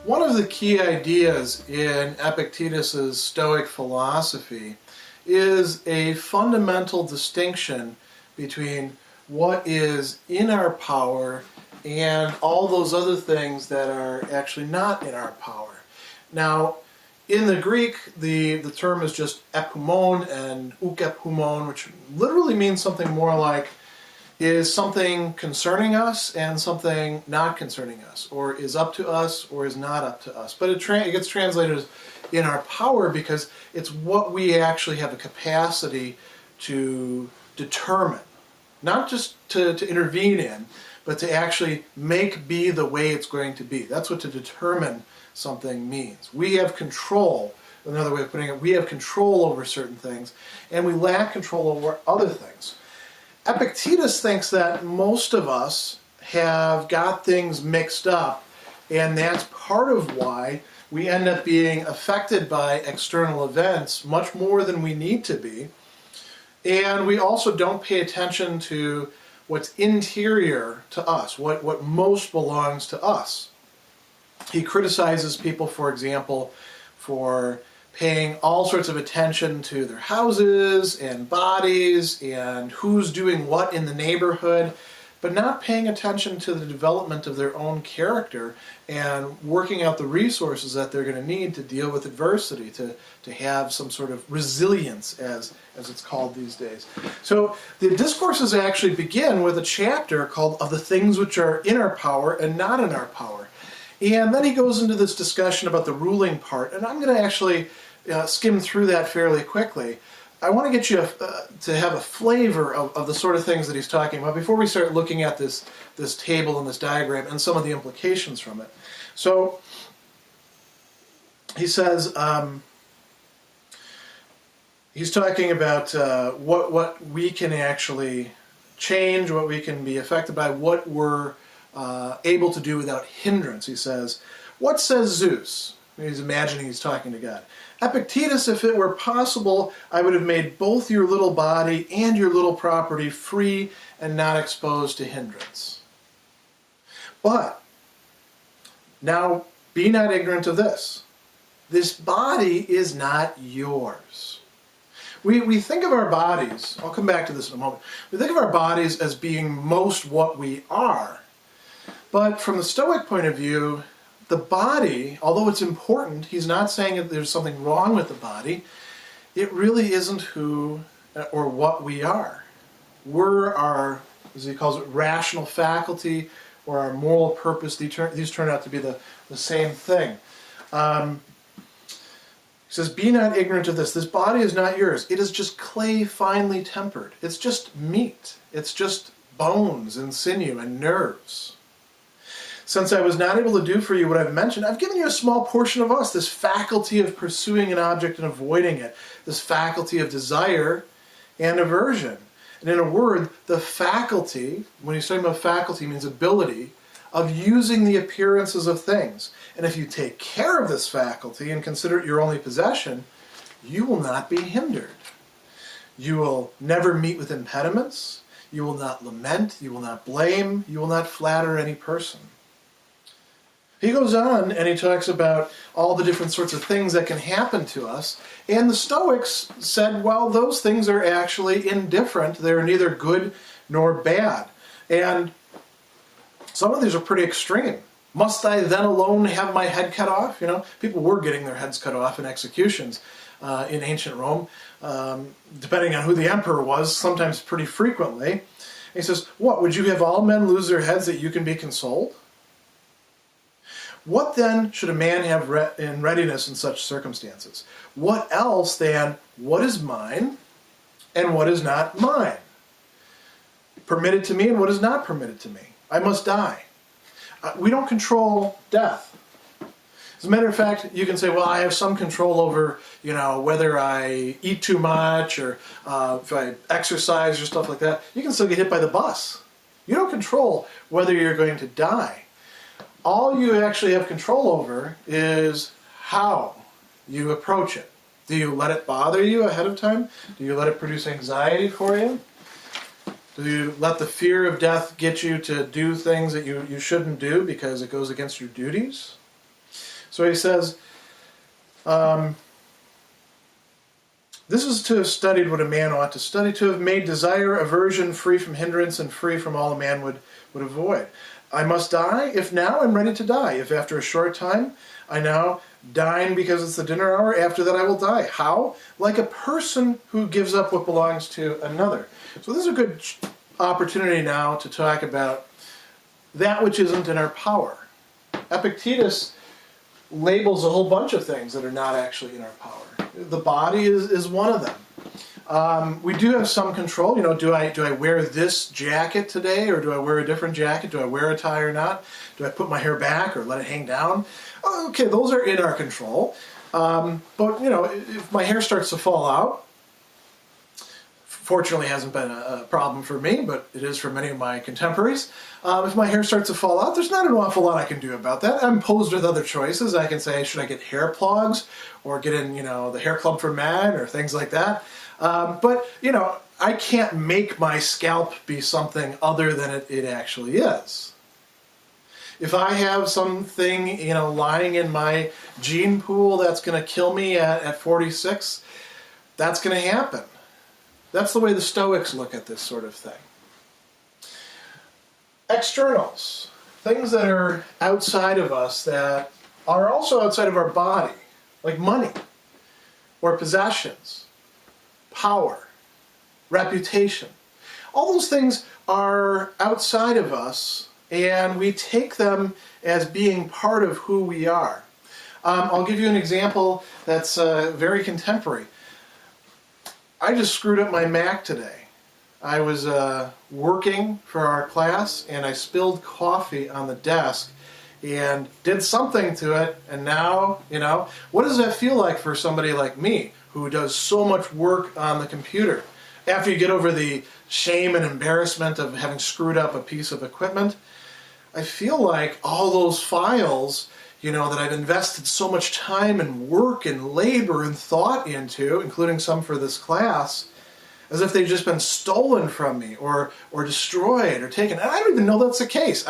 One of the key ideas in Epictetus's Stoic philosophy is a fundamental distinction between what is in our power and all those other things that are actually not in our power. Now, in the Greek, the term is just epumon and ukepumon, which literally means something more like is something concerning us and something not concerning us, or is up to us or is not up to us. But it gets translated as in our power because it's what we actually have a capacity to determine, not just to intervene in, but to actually make be the way it's going to be. That's what to determine something means. We have control, another way of putting it, we have control over certain things, and we lack control over other things. Epictetus thinks that most of us have got things mixed up, and that's part of why we end up being affected by external events much more than we need to be. And we also don't pay attention to what's interior to us, what most belongs to us. He criticizes people, for example, for paying all sorts of attention to their houses and bodies and who's doing what in the neighborhood, but not paying attention to the development of their own character and working out the resources that they're going to need to deal with adversity, to have some sort of resilience, as it's called these days. So the discourses actually begin with a chapter called Of the Things Which Are in Our Power and Not in Our Power. And then he goes into this discussion about the ruling part, and I'm going to actually skim through that fairly quickly. I want to get you to have a flavor of the sort of things that he's talking about before we start looking at this table and this diagram and some of the implications from it. So he says, he's talking about what we can actually change, what we can be affected by, what we're able to do without hindrance. He says, what says Zeus? He's imagining he's talking to God. Epictetus, if it were possible, I would have made both your little body and your little property free and not exposed to hindrance. But, now be not ignorant of this. This body is not yours. We think of our bodies, I'll come back to this in a moment, we think of our bodies as being most what we are. But from the Stoic point of view, the body, although it's important, he's not saying that there's something wrong with the body, it really isn't who or what we are. We're our, as he calls it, rational faculty or our moral purpose. These turn out to be the same thing. He says, be not ignorant of this. This body is not yours. It is just clay finely tempered. It's just meat. It's just bones and sinew and nerves. Since I was not able to do for you what I've mentioned, I've given you a small portion of us, this faculty of pursuing an object and avoiding it, this faculty of desire and aversion. And in a word, the faculty, when he's talking about faculty, means ability of using the appearances of things. And if you take care of this faculty and consider it your only possession, you will not be hindered. You will never meet with impediments. You will not lament. You will not blame. You will not flatter any person. He goes on and he talks about all the different sorts of things that can happen to us. And the Stoics said, well, those things are actually indifferent. They're neither good nor bad. And some of these are pretty extreme. Must I then alone have my head cut off? You know, people were getting their heads cut off in executions in ancient Rome, depending on who the emperor was, sometimes pretty frequently. And he says, what, would you have all men lose their heads that you can be consoled? What then should a man have in readiness in such circumstances? What else than what is mine and what is not mine? Permitted to me and what is not permitted to me? I must die. We don't control death. As a matter of fact, you can say, well, I have some control over, whether I eat too much or if I exercise or stuff like that. You can still get hit by the bus. You don't control whether you're going to die. All you actually have control over is how you approach it. Do you let it bother you ahead of time? Do you let it produce anxiety for you? Do you let the fear of death get you to do things that you shouldn't do because it goes against your duties? So he says, this is to have studied what a man ought to study, to have made desire, aversion, free from hindrance, and free from all a man would avoid. I must die, if now I'm ready to die. If after a short time I now dine because it's the dinner hour, after that I will die. How? Like a person who gives up what belongs to another. So this is a good opportunity now to talk about that which isn't in our power. Epictetus labels a whole bunch of things that are not actually in our power. The body is one of them. We do have some control. You know, do I wear this jacket today, or do I wear a different jacket? Do I wear a tie or not? Do I put my hair back or let it hang down? Okay, those are in our control. But you know, if my hair starts to fall out, fortunately hasn't been a problem for me, but it is for many of my contemporaries. If my hair starts to fall out, there's not an awful lot I can do about that. I'm posed with other choices. I can say, should I get hair plugs, or get in, you know, the hair club for men, or things like that. But you know, I can't make my scalp be something other than it actually is. If I have something, you know, lying in my gene pool that's going to kill me at 46, that's going to happen. That's the way the Stoics look at this sort of thing. Externals, things that are outside of us that are also outside of our body, like money or possessions, power, reputation. All those things are outside of us, and we take them as being part of who we are. I'll give you an example that's very contemporary. I just screwed up my Mac today. I was working for our class, and I spilled coffee on the desk and did something to it, and now, you know, what does that feel like for somebody like me who does so much work on the computer? After you get over the shame and embarrassment of having screwed up a piece of equipment, I feel like all those files, you know, that I've invested so much time and work and labor and thought into, including some for this class, as if they've just been stolen from me or destroyed or taken. And I don't even know that's the case.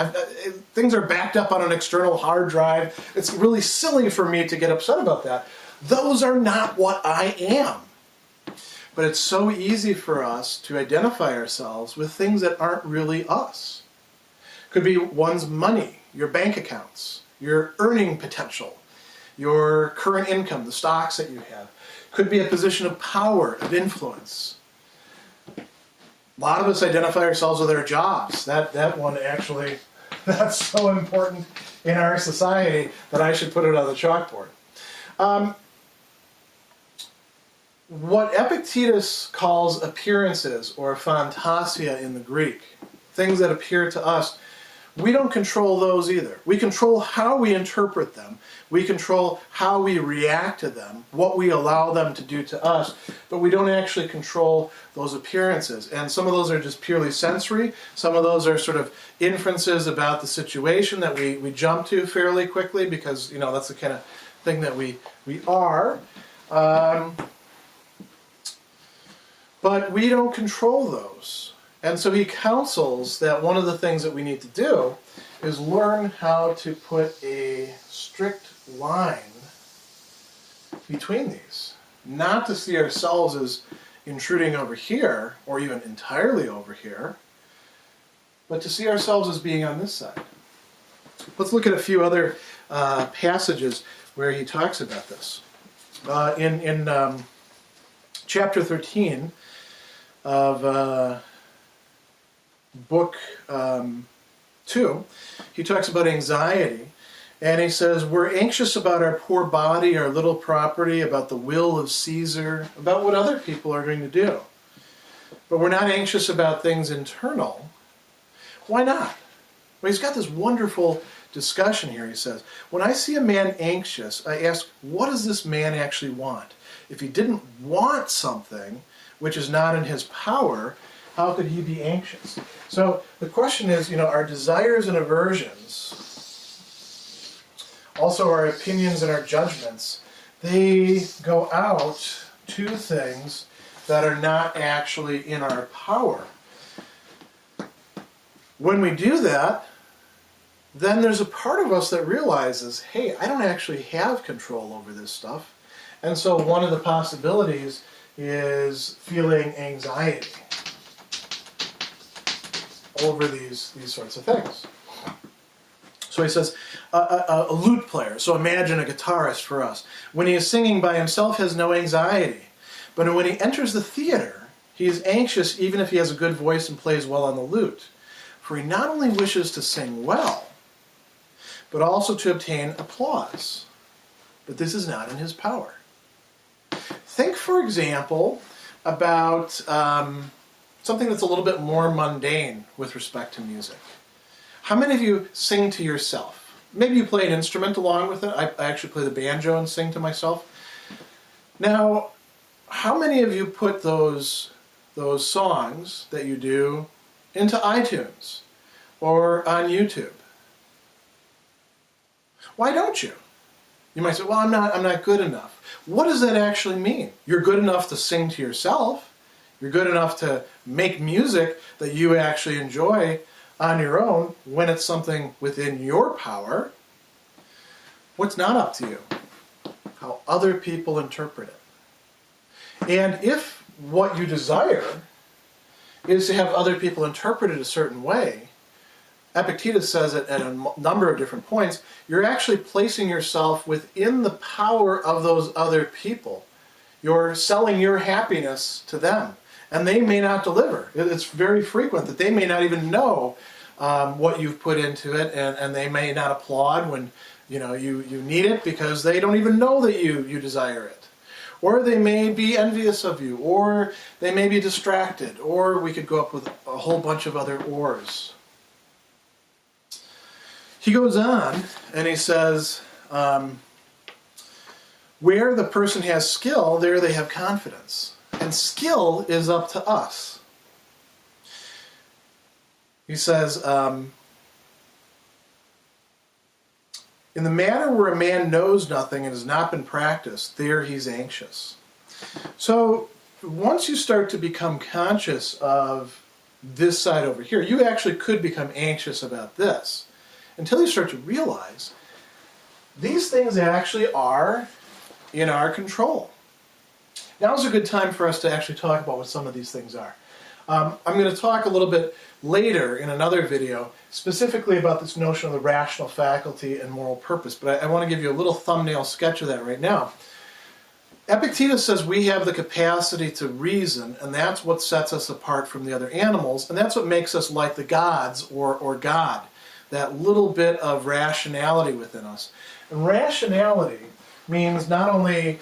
Things are backed up on an external hard drive. It's really silly for me to get upset about that. Those are not what I am. But it's so easy for us to identify ourselves with things that aren't really us. Could be one's money, your bank accounts, your earning potential, your current income, the stocks that you have. Could be a position of power, of influence. A lot of us identify ourselves with our jobs. That one actually, that's so important in our society that I should put it on the chalkboard. What Epictetus calls appearances, or phantasia in the Greek, things that appear to us, we don't control those either. We control how we interpret them. We control how we react to them, what we allow them to do to us, but we don't actually control those appearances. And some of those are just purely sensory. Some of those are sort of inferences about the situation that we jump to fairly quickly because, you know, that's the kind of thing that we are. But we don't control those. And so he counsels that one of the things that we need to do is learn how to put a strict line between these. Not to see ourselves as intruding over here, or even entirely over here, but to see ourselves as being on this side. Let's look at a few other passages where he talks about this. In chapter 13 of book 2, he talks about anxiety, and he says, we're anxious about our poor body, our little property, about the will of Caesar, about what other people are going to do. But we're not anxious about things internal. Why not? Well, he's got this wonderful discussion here. He says, when I see a man anxious, I ask, what does this man actually want? If he didn't want something which is not in his power, how could he be anxious? So the question is, you know, our desires and aversions, also our opinions and our judgments, they go out to things that are not actually in our power. When we do that, then there's a part of us that realizes, hey, I don't actually have control over this stuff. And so one of the possibilities is feeling anxiety over these sorts of things. So he says, a lute player, so imagine a guitarist for us, when he is singing by himself has no anxiety. But when he enters the theater, he is anxious even if he has a good voice and plays well on the lute. For he not only wishes to sing well, but also to obtain applause. But this is not in his power. Think, for example, about something that's a little bit more mundane with respect to music. How many of you sing to yourself? Maybe you play an instrument along with it. I actually play the banjo and sing to myself. Now, how many of you put those songs that you do into iTunes or on YouTube? Why don't you? You might say, well, I'm not good enough. What does that actually mean? You're good enough to sing to yourself. You're good enough to make music that you actually enjoy on your own when it's something within your power. What's not up to you? How other people interpret it. And if what you desire is to have other people interpret it a certain way, Epictetus says it at a number of different points, you're actually placing yourself within the power of those other people. You're selling your happiness to them, and they may not deliver. It's very frequent that they may not even know what you've put into it, and they may not applaud when you need it because they don't even know that you desire it. Or they may be envious of you, or they may be distracted, or we could go up with a whole bunch of other ors. He goes on and he says, where the person has skill, there they have confidence. And skill is up to us. He says, in the matter where a man knows nothing and has not been practiced, there he's anxious. So once you start to become conscious of this side over here, you actually could become anxious about this. Until you start to realize these things actually are in our control. Now's a good time for us to actually talk about what some of these things are. I'm going to talk a little bit later in another video specifically about this notion of the rational faculty and moral purpose, but I want to give you a little thumbnail sketch of that right now. Epictetus says we have the capacity to reason, and that's what sets us apart from the other animals, and that's what makes us like the gods or God. That little bit of rationality within us. And rationality means not only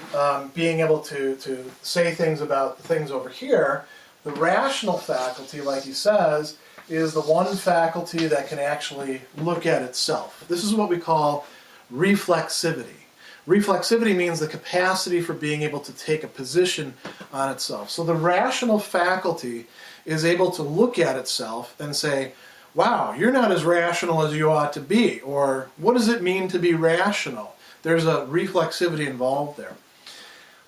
being able to say things about the things over here, the rational faculty, like he says, is the one faculty that can actually look at itself. This is what we call reflexivity. Reflexivity means the capacity for being able to take a position on itself. So the rational faculty is able to look at itself and say, wow, you're not as rational as you ought to be, or what does it mean to be rational? There's a reflexivity involved there.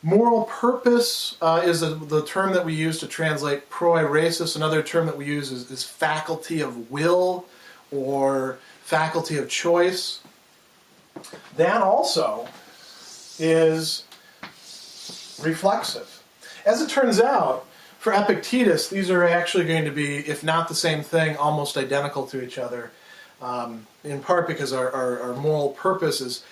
Moral purpose is the term that we use to translate proairesis. Another term that we use is faculty of will or faculty of choice. That also is reflexive. As it turns out, for Epictetus, these are actually going to be, if not the same thing, almost identical to each other, in part because our moral purpose is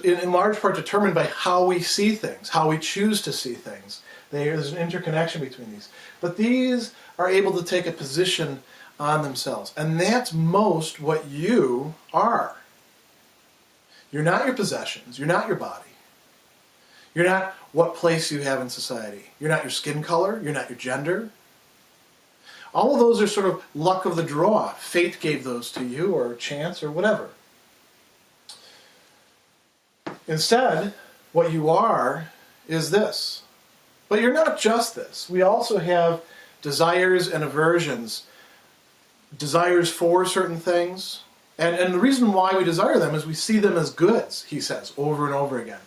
in large part determined by how we see things, how we choose to see things. There's an interconnection between these. But these are able to take a position on themselves. And that's most what you are. You're not your possessions. You're not your body. You're not what place you have in society. You're not your skin color. You're not your gender. All of those are sort of luck of the draw. Fate gave those to you, or chance, or whatever. Instead, what you are is this. But you're not just this. We also have desires and aversions. Desires for certain things. And the reason why we desire them is we see them as goods, he says, over and over again.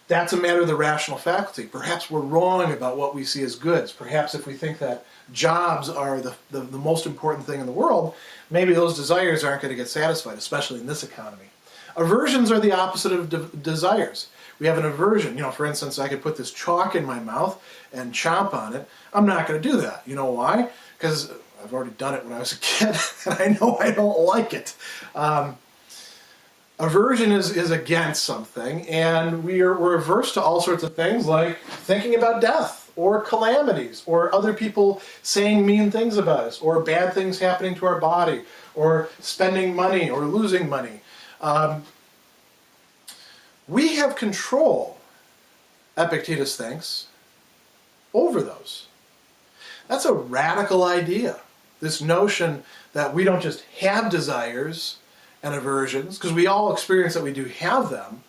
That's a matter of the rational faculty. Perhaps we're wrong about what we see as goods. Perhaps if we think that jobs are the most important thing in the world, maybe those desires aren't going to get satisfied, especially in this economy. Aversions are the opposite of desires. We have an aversion. You know, for instance, I could put this chalk in my mouth and chomp on it. I'm not going to do that. You know why? Because I've already done it when I was a kid, and I know I don't like it. Aversion is against something, and we're averse to all sorts of things, like thinking about death, or calamities, or other people saying mean things about us, or bad things happening to our body, or spending money, or losing money. We have control, Epictetus thinks, over those. That's a radical idea. This notion that we don't just have desires and aversions, because we all experience that we do have them,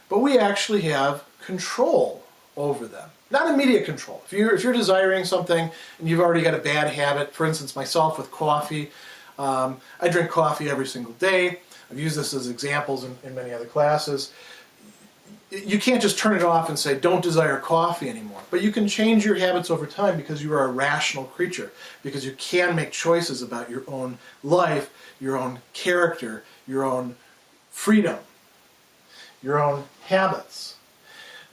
but we actually have control over them. Not immediate control. If you're desiring something and you've already got a bad habit, for instance, myself with coffee, I drink coffee every single day. I've used this as examples in many other classes. You can't just turn it off and say, don't desire coffee anymore. But you can change your habits over time because you are a rational creature, because you can make choices about your own life, your own character, your own freedom, your own habits.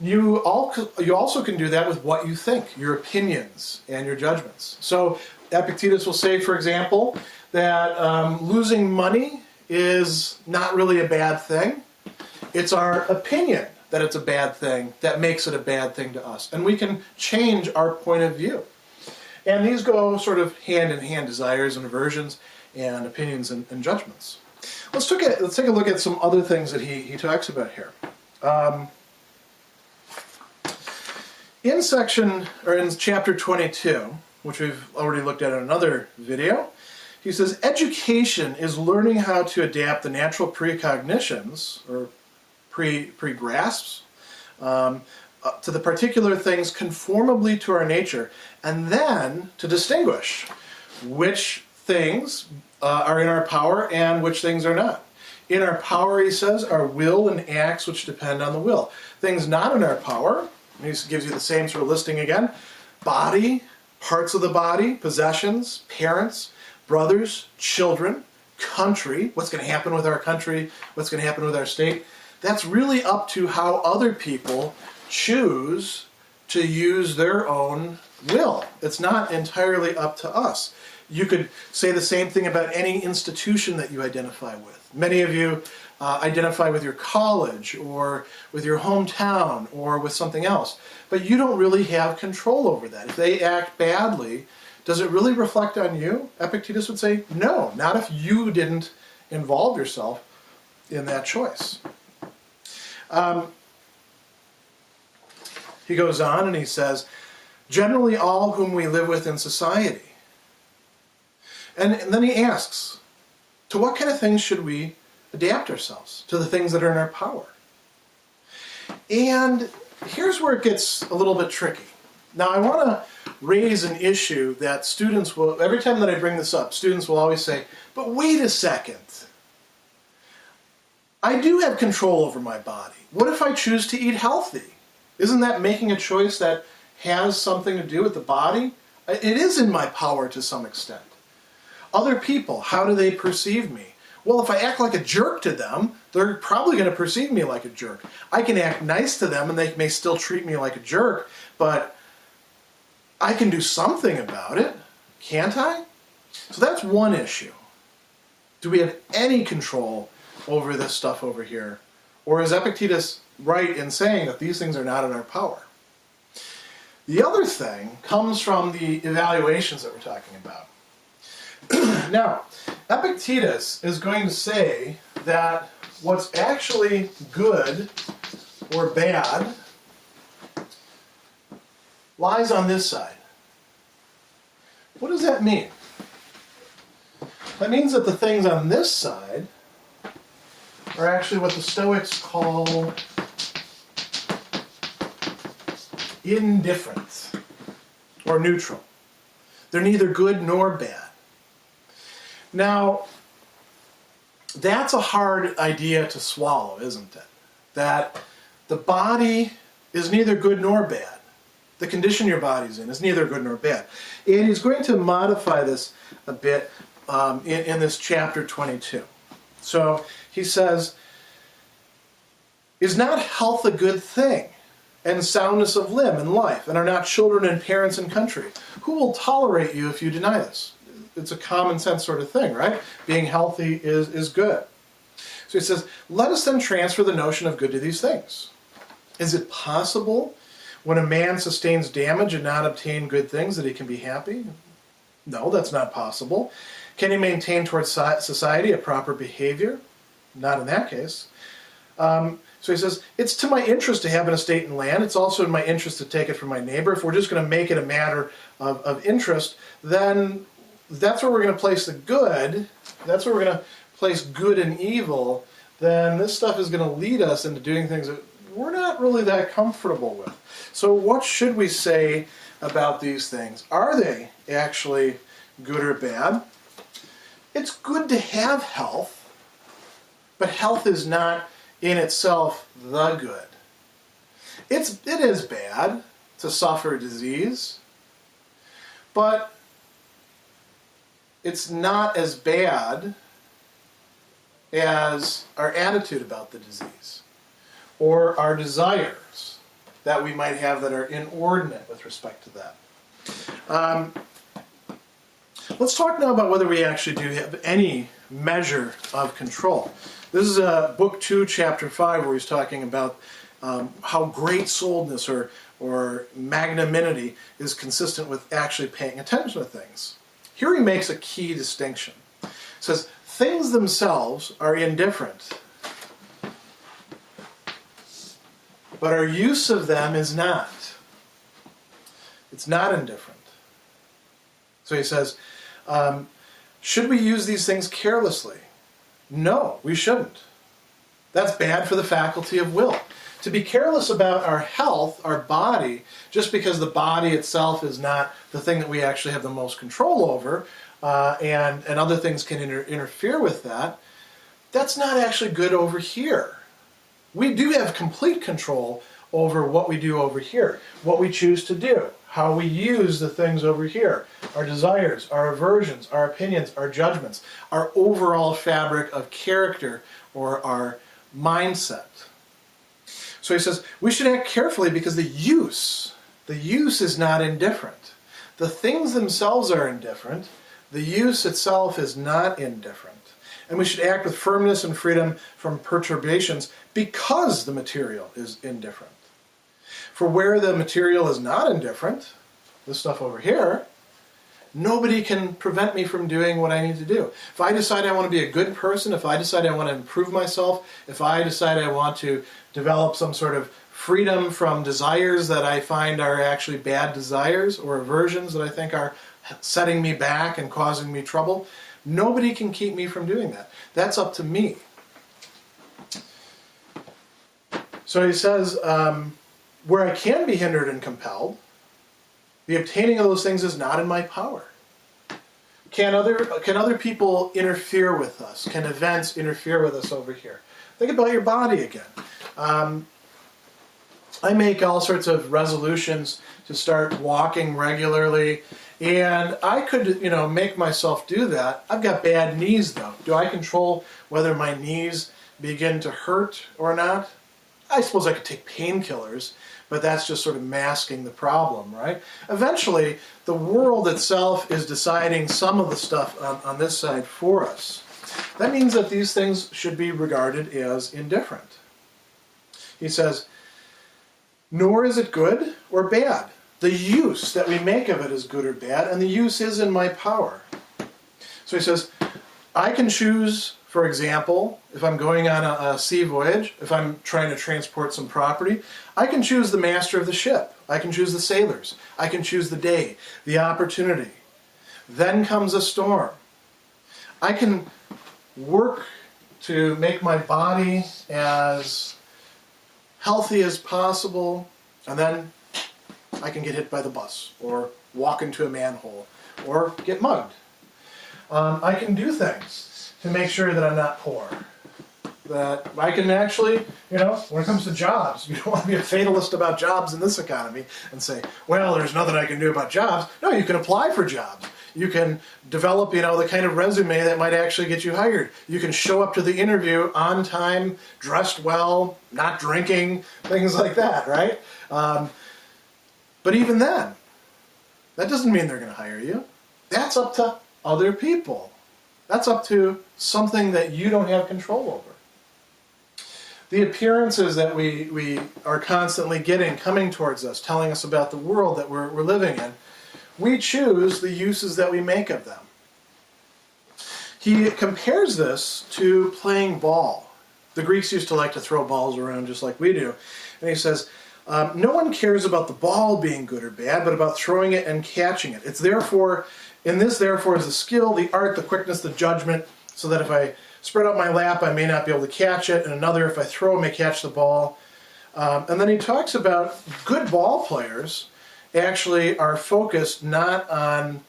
You also can do that with what you think, your opinions and your judgments. So Epictetus will say, for example, that losing money is not really a bad thing. It's our opinion that it's a bad thing that makes it a bad thing to us. And we can change our point of view. And these go sort of hand in hand, desires and aversions and opinions and judgments. Let's take a look at some other things that he talks about here. In chapter 22, which we've already looked at in another video, he says, education is learning how to adapt the natural precognitions, or pre-grasps, to the particular things conformably to our nature, and then to distinguish which things are in our power and which things are not. In our power, he says, are will and acts which depend on the will. Things not in our power, and he gives you the same sort of listing again: body, parts of the body, possessions, parents, brothers, children, country, what's going to happen with our country, what's going to happen with our state. That's really up to how other people choose to use their own will. It's not entirely up to us. You could say the same thing about any institution that you identify with. Many of you identify with your college or with your hometown or with something else, but you don't really have control over that. If they act badly, does it really reflect on you? Epictetus would say, no, not if you didn't involve yourself in that choice. He goes on and he says, generally all whom we live with in society. And then he asks, to what kind of things should we adapt ourselves? To the things that are in our power. And here's where it gets a little bit tricky. Now I want to raise an issue that students will, every time that I bring this up, students will always say, but wait a second. I do have control over my body. What if I choose to eat healthy? Isn't that making a choice that has something to do with the body? It is in my power to some extent. Other people, how do they perceive me? Well, if I act like a jerk to them, they're probably going to perceive me like a jerk. I can act nice to them and they may still treat me like a jerk, but I can do something about it, can't I? So that's one issue. Do we have any control over this stuff over here? Or is Epictetus right in saying that these things are not in our power? The other thing comes from the evaluations that we're talking about. Now, Epictetus is going to say that what's actually good or bad lies on this side. What does that mean? That means that the things on this side are actually what the Stoics call indifferent or neutral. They're neither good nor bad. Now, that's a hard idea to swallow, isn't it? That the body is neither good nor bad. The condition your body's in is neither good nor bad. And he's going to modify this a bit in this chapter 22. So he says, is not health a good thing, and soundness of limb and life, and are not children and parents and country? Who will tolerate you if you deny this? It's a common sense sort of thing, right? Being healthy is good. So he says, let us then transfer the notion of good to these things. Is it possible when a man sustains damage and not obtain good things that he can be happy? No, that's not possible. Can he maintain towards society a proper behavior? Not in that case. So he says, it's to my interest to have an estate and land. It's also in my interest to take it from my neighbor. If we're just going to make it a matter of interest, then that's where we're going to place the good. That's where we're going to place good and evil. Then this stuff is going to lead us into doing things that we're not really that comfortable with. So what should we say about these things? Are they actually good or bad? It's good to have health, but health is not in itself the good. It is bad to suffer disease, but it's not as bad as our attitude about the disease or our desires that we might have that are inordinate with respect to that. Let's talk now about whether we actually do have any measure of control. This is Book 2, Chapter 5, where he's talking about how great-souledness or magnanimity is consistent with actually paying attention to things. Here he makes a key distinction. He says, things themselves are indifferent, but our use of them is not. It's not indifferent. So he says, should we use these things carelessly? No, we shouldn't. That's bad for the faculty of will. To be careless about our health, our body, just because the body itself is not the thing that we actually have the most control over, and other things can interfere with that, that's not actually good over here. We do have complete control over what we do over here, what we choose to do, how we use the things over here, our desires, our aversions, our opinions, our judgments, our overall fabric of character or our mindset. So he says, we should act carefully because the use is not indifferent. The things themselves are indifferent. The use itself is not indifferent. And we should act with firmness and freedom from perturbations because the material is indifferent. For where the material is not indifferent, this stuff over here, nobody can prevent me from doing what I need to do. If I decide I want to be a good person, if I decide I want to improve myself, if I decide I want to develop some sort of freedom from desires that I find are actually bad desires or aversions that I think are setting me back and causing me trouble, nobody can keep me from doing that. That's up to me. So he says, where I can be hindered and compelled, the obtaining of those things is not in my power. Can other people interfere with us? Can events interfere with us over here? Think about your body again. I make all sorts of resolutions to start walking regularly, and I could, make myself do that. I've got bad knees, though. Do I control whether my knees begin to hurt or not? I suppose I could take painkillers, but that's just sort of masking the problem, right? Eventually, the world itself is deciding some of the stuff on this side for us. That means that these things should be regarded as indifferent. He says, nor is it good or bad. The use that we make of it is good or bad, and the use is in my power. So he says, I can choose, for example, if I'm going on a sea voyage, if I'm trying to transport some property, I can choose the master of the ship. I can choose the sailors. I can choose the day, the opportunity. Then comes a storm. I can work to make my body as healthy as possible, and then I can get hit by the bus, or walk into a manhole, or get mugged. I can do things to make sure that I'm not poor. That I can actually, when it comes to jobs, you don't want to be a fatalist about jobs in this economy and say, well, there's nothing I can do about jobs. No, you can apply for jobs. You can develop, the kind of resume that might actually get you hired. You can show up to the interview on time, dressed well, not drinking, things like that, right? But even then, that doesn't mean they're going to hire you. That's up to other people. That's up to something that you don't have control over. The appearances that we are constantly getting coming towards us, telling us about the world that we're living in, we choose the uses that we make of them. He compares this to playing ball. The Greeks used to like to throw balls around just like we do. And he says, no one cares about the ball being good or bad, but about throwing it and catching it. It's therefore, in this therefore is the skill, the art, the quickness, the judgment, so that if I spread out my lap, I may not be able to catch it, and another, if I throw, may catch the ball. And then he talks about good ball players actually are focused not on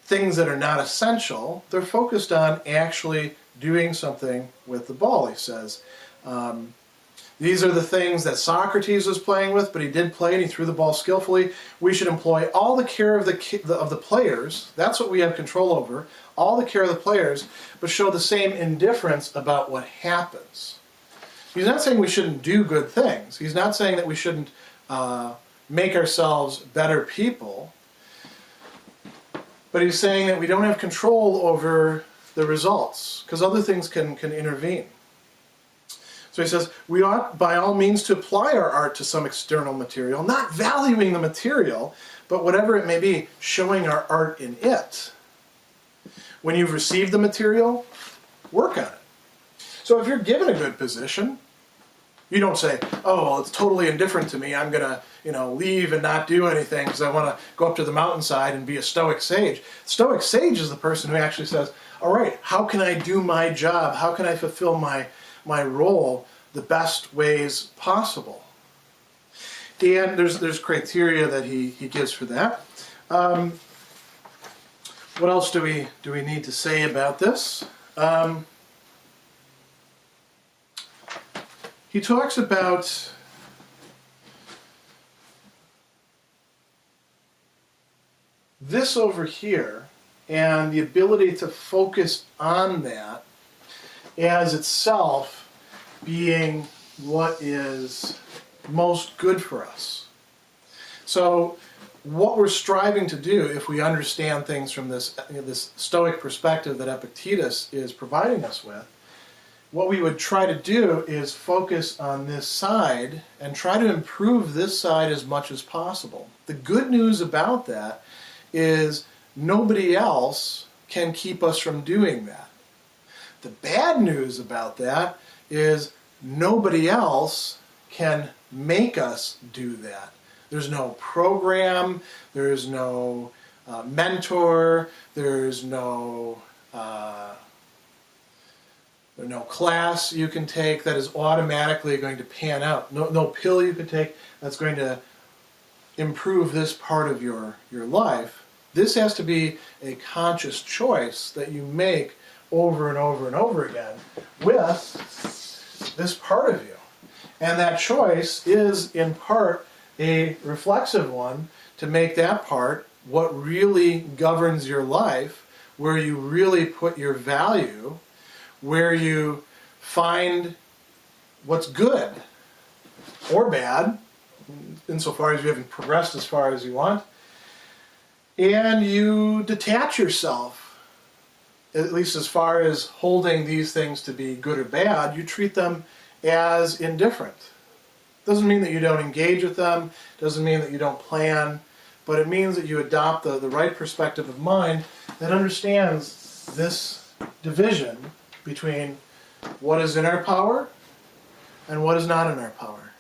things that are not essential. They're focused on actually doing something with the ball, he says. These are the things that Socrates was playing with, but he did play and he threw the ball skillfully. We should employ all the care of the players. That's what we have control over. All the care of the players, but show the same indifference about what happens. He's not saying we shouldn't do good things. He's not saying that we shouldn't make ourselves better people. But he's saying that we don't have control over the results, because other things can intervene. So he says, we ought by all means to apply our art to some external material, not valuing the material, but whatever it may be, showing our art in it. When you've received the material, work on it. So if you're given a good position, you don't say, oh, well, it's totally indifferent to me. I'm going to, leave and not do anything because I want to go up to the mountainside and be a Stoic sage. Stoic sage is the person who actually says, all right, how can I do my job? How can I fulfill my role the best ways possible? And there's criteria that he gives for that. What else do we need to say about this? He talks about this over here and the ability to focus on that as itself being what is most good for us. So what we're striving to do, if we understand things from this Stoic perspective that Epictetus is providing us with, what we would try to do is focus on this side and try to improve this side as much as possible. The good news about that is nobody else can keep us from doing that. The bad news about that is nobody else can make us do that. There's no program, there's no mentor, there's no class you can take that is automatically going to pan out. No pill you can take that's going to improve this part of your life. This has to be a conscious choice that you make over and over and over again with this part of you. And that choice is in part a reflexive one to make that part what really governs your life, where you really put your value, where you find what's good or bad, insofar as you haven't progressed as far as you want, and you detach yourself, at least as far as holding these things to be good or bad. You treat them as indifferent. Doesn't mean that you don't engage with them, doesn't mean that you don't plan, but it means that you adopt the right perspective of mind that understands this division between what is in our power and what is not in our power.